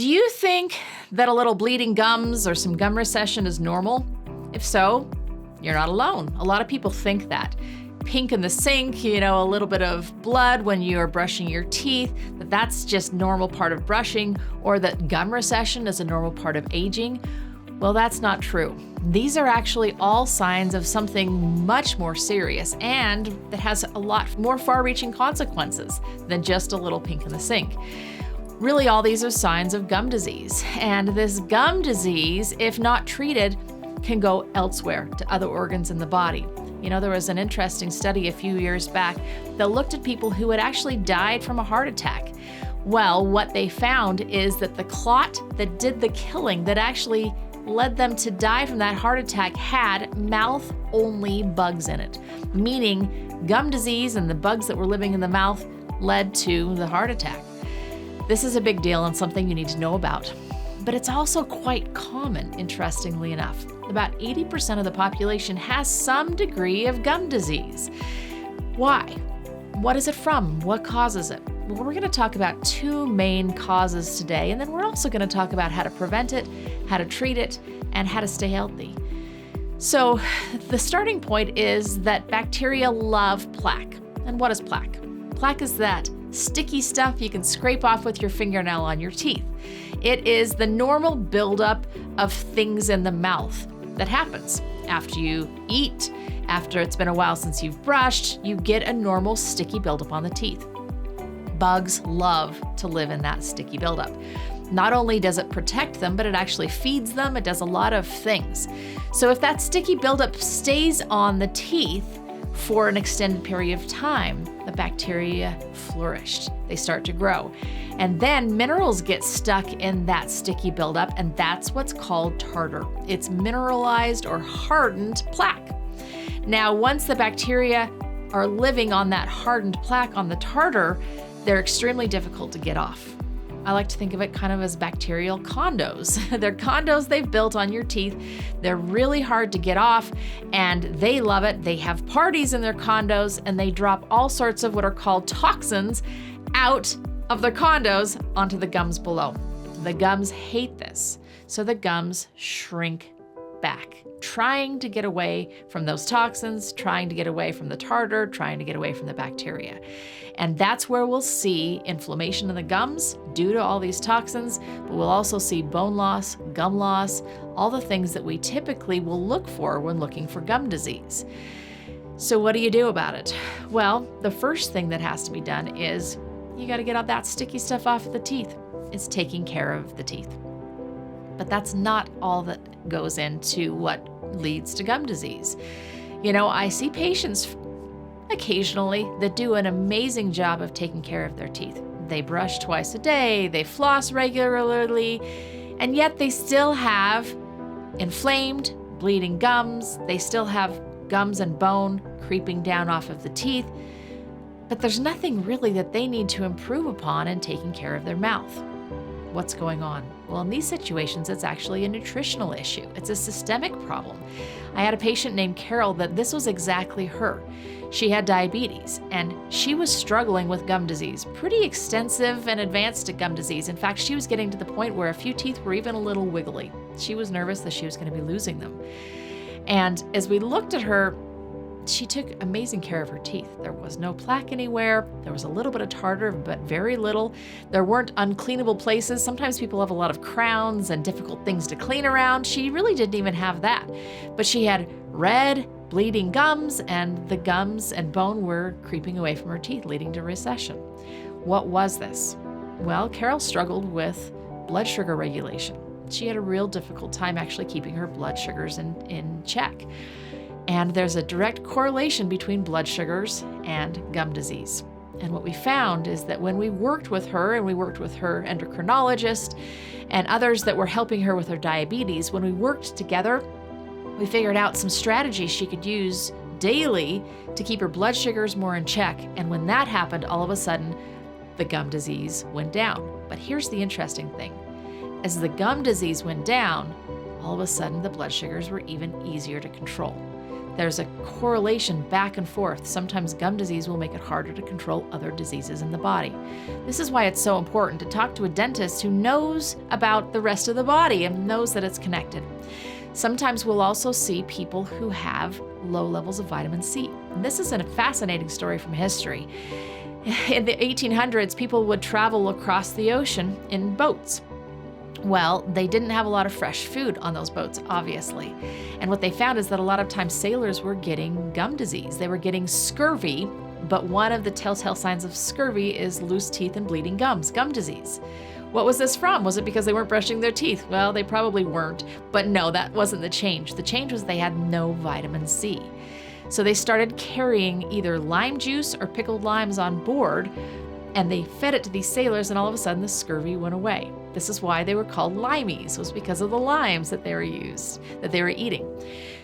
Do you think that a little bleeding gums or some gum recession is normal? If so, you're not alone. A lot of people think that. Pink in the sink, a little bit of blood when you're brushing your teeth, that's just normal part of brushing, or that gum recession is a normal part of aging. Well, that's not true. These are actually all signs of something much more serious and that has a lot more far-reaching consequences than just a little pink in the sink. Really, all these are signs of gum disease. And this gum disease, if not treated, can go elsewhere to other organs in the body. There was an interesting study a few years back that looked at people who had actually died from a heart attack. Well, what they found is that the clot that did the killing, that actually led them to die from that heart attack, had mouth-only bugs in it, meaning gum disease and the bugs that were living in the mouth led to the heart attack. This is a big deal and something you need to know about. But it's also quite common, interestingly enough. About 80% of the population has some degree of gum disease. Why? What is it from? What causes it? Well, we're going to talk about two main causes today, and then we're also going to talk about how to prevent it, how to treat it, and how to stay healthy. So the starting point is that bacteria love plaque. And what is plaque? Plaque is that sticky stuff you can scrape off with your fingernail on your teeth. It is the normal buildup of things in the mouth that happens after you eat, after it's been a while since you've brushed, you get a normal sticky buildup on the teeth. Bugs love to live in that sticky buildup. Not only does it protect them, but it actually feeds them. It does a lot of things. So if that sticky buildup stays on the teeth for an extended period of time, the bacteria flourished. They start to grow. And then minerals get stuck in that sticky buildup, and that's what's called tartar. It's mineralized or hardened plaque. Now, once the bacteria are living on that hardened plaque, on the tartar, they're extremely difficult to get off. I like to think of it kind of as bacterial condos. They're condos they've built on your teeth. They're really hard to get off, and they love it. They have parties in their condos, and they drop all sorts of what are called toxins out of their condos onto the gums below. The gums hate this, so the gums shrink back, trying to get away from those toxins, trying to get away from the tartar, trying to get away from the bacteria. And that's where we'll see inflammation in the gums due to all these toxins, but we'll also see bone loss, gum loss, all the things that we typically will look for when looking for gum disease. So what do you do about it? Well, the first thing that has to be done is you got to get all that sticky stuff off of the teeth. It's taking care of the teeth. But that's not all that goes into what leads to gum disease. I see patients occasionally that do an amazing job of taking care of their teeth. They brush twice a day, they floss regularly, and yet they still have inflamed, bleeding gums. They still have gums and bone creeping down off of the teeth. But there's nothing really that they need to improve upon in taking care of their mouth. What's going on? Well, in these situations, it's actually a nutritional issue. It's a systemic problem. I had a patient named Carol that this was exactly her. She had diabetes, and she was struggling with gum disease, pretty extensive and advanced gum disease. In fact, she was getting to the point where a few teeth were even a little wiggly. She was nervous that she was going to be losing them. And as we looked at her, she took amazing care of her teeth. There was no plaque anywhere. There was a little bit of tartar, but very little. There weren't uncleanable places. Sometimes people have a lot of crowns and difficult things to clean around. She really didn't even have that. But she had red, bleeding gums, and the gums and bone were creeping away from her teeth, leading to recession. What was this? Well, Carol struggled with blood sugar regulation. She had a real difficult time actually keeping her blood sugars in check. And there's a direct correlation between blood sugars and gum disease. And what we found is that when we worked with her, and we worked with her endocrinologist and others that were helping her with her diabetes, when we worked together, we figured out some strategies she could use daily to keep her blood sugars more in check. And when that happened, all of a sudden, the gum disease went down. But here's the interesting thing. As the gum disease went down, all of a sudden, the blood sugars were even easier to control. There's a correlation back and forth. Sometimes gum disease will make it harder to control other diseases in the body. This is why it's so important to talk to a dentist who knows about the rest of the body and knows that it's connected. Sometimes we'll also see people who have low levels of vitamin C. And this is a fascinating story from history. In the 1800s, people would travel across the ocean in boats. Well, they didn't have a lot of fresh food on those boats, obviously. And what they found is that a lot of times sailors were getting gum disease. They were getting scurvy, but one of the telltale signs of scurvy is loose teeth and bleeding gums, gum disease. What was this from? Was it because they weren't brushing their teeth? Well, they probably weren't, but no, that wasn't the change. The change was they had no vitamin C. So they started carrying either lime juice or pickled limes on board, and they fed it to these sailors, and all of a sudden the scurvy went away. This is why they were called limeys, was because of the limes that they were eating.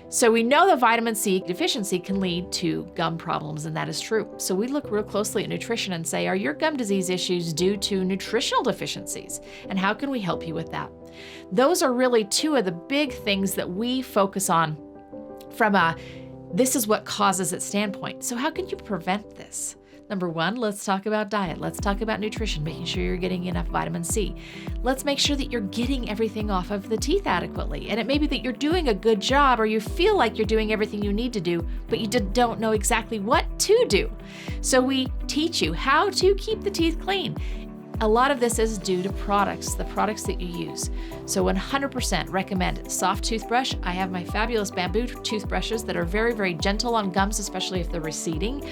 So we know that vitamin C deficiency can lead to gum problems, and that is true. So we look real closely at nutrition and say, are your gum disease issues due to nutritional deficiencies? And how can we help you with that? Those are really two of the big things that we focus on from a this is what causes it standpoint. So how can you prevent this? Number one, let's talk about diet. Let's talk about nutrition, making sure you're getting enough vitamin C. Let's make sure that you're getting everything off of the teeth adequately. And it may be that you're doing a good job or you feel like you're doing everything you need to do, but you don't know exactly what to do. So we teach you how to keep the teeth clean. A lot of this is due to the products that you use. So 100% recommend soft toothbrush. I have my fabulous bamboo toothbrushes that are very, very gentle on gums, especially if they're receding,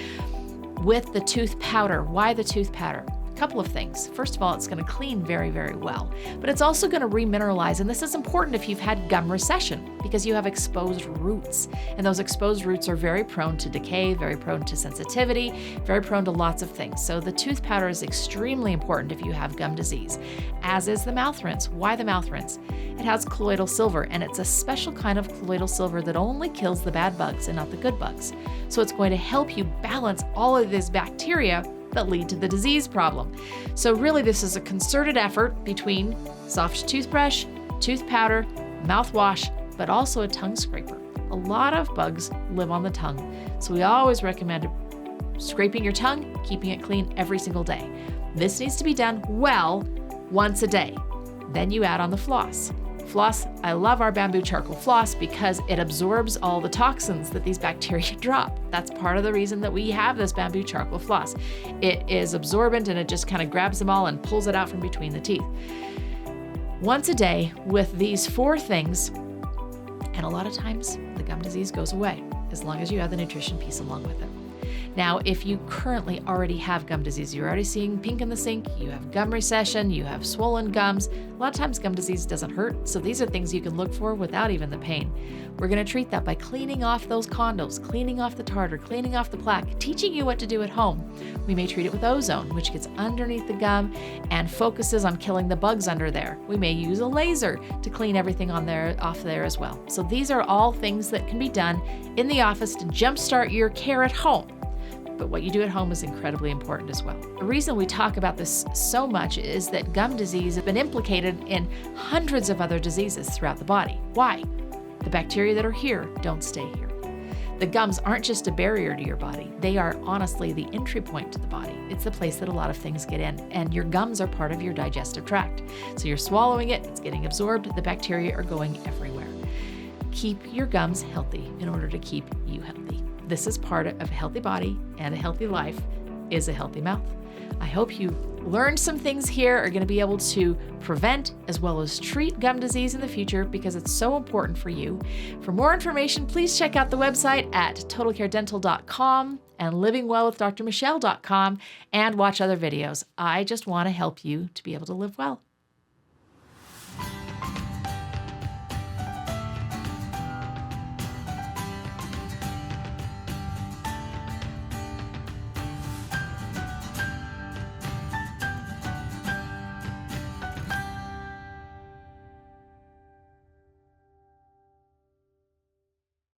with the tooth powder. Why the tooth powder? A couple of things. First of all, it's going to clean very, very well, but it's also going to remineralize. And this is important if you've had gum recession because you have exposed roots. And those exposed roots are very prone to decay, very prone to sensitivity, very prone to lots of things. So the tooth powder is extremely important if you have gum disease, as is the mouth rinse. Why the mouth rinse? It has colloidal silver, and it's a special kind of colloidal silver that only kills the bad bugs and not the good bugs. So it's going to help you balance all of these bacteria that lead to the disease problem. So really this is a concerted effort between soft toothbrush, tooth powder, mouthwash, but also a tongue scraper. A lot of bugs live on the tongue. So we always recommend scraping your tongue, keeping it clean every single day. This needs to be done well once a day. Then you add on the floss. Floss, I love our bamboo charcoal floss because it absorbs all the toxins that these bacteria drop. That's part of the reason that we have this bamboo charcoal floss. It is absorbent and it just kind of grabs them all and pulls it out from between the teeth. Once a day with these 4 things, and a lot of times the gum disease goes away as long as you have the nutrition piece along with it. Now, if you currently already have gum disease, you're already seeing pink in the sink, you have gum recession, you have swollen gums, a lot of times gum disease doesn't hurt, so these are things you can look for without even the pain. We're going to treat that by cleaning off those condos, cleaning off the tartar, cleaning off the plaque, teaching you what to do at home. We may treat it with ozone, which gets underneath the gum and focuses on killing the bugs under there. We may use a laser to clean everything off there as well. So these are all things that can be done in the office to jumpstart your care at home. But what you do at home is incredibly important as well. The reason we talk about this so much is that gum disease has been implicated in hundreds of other diseases throughout the body. Why? The bacteria that are here don't stay here. The gums aren't just a barrier to your body. They are honestly the entry point to the body. It's the place that a lot of things get in, and your gums are part of your digestive tract. So you're swallowing it, it's getting absorbed, the bacteria are going everywhere. Keep your gums healthy in order to keep you healthy. This is part of a healthy body, and a healthy life is a healthy mouth. I hope you learned some things here, are going to be able to prevent as well as treat gum disease in the future because it's so important for you. For more information, please check out the website at totalcaredental.com and livingwellwithdrmichelle.com and watch other videos. I just want to help you to be able to live well.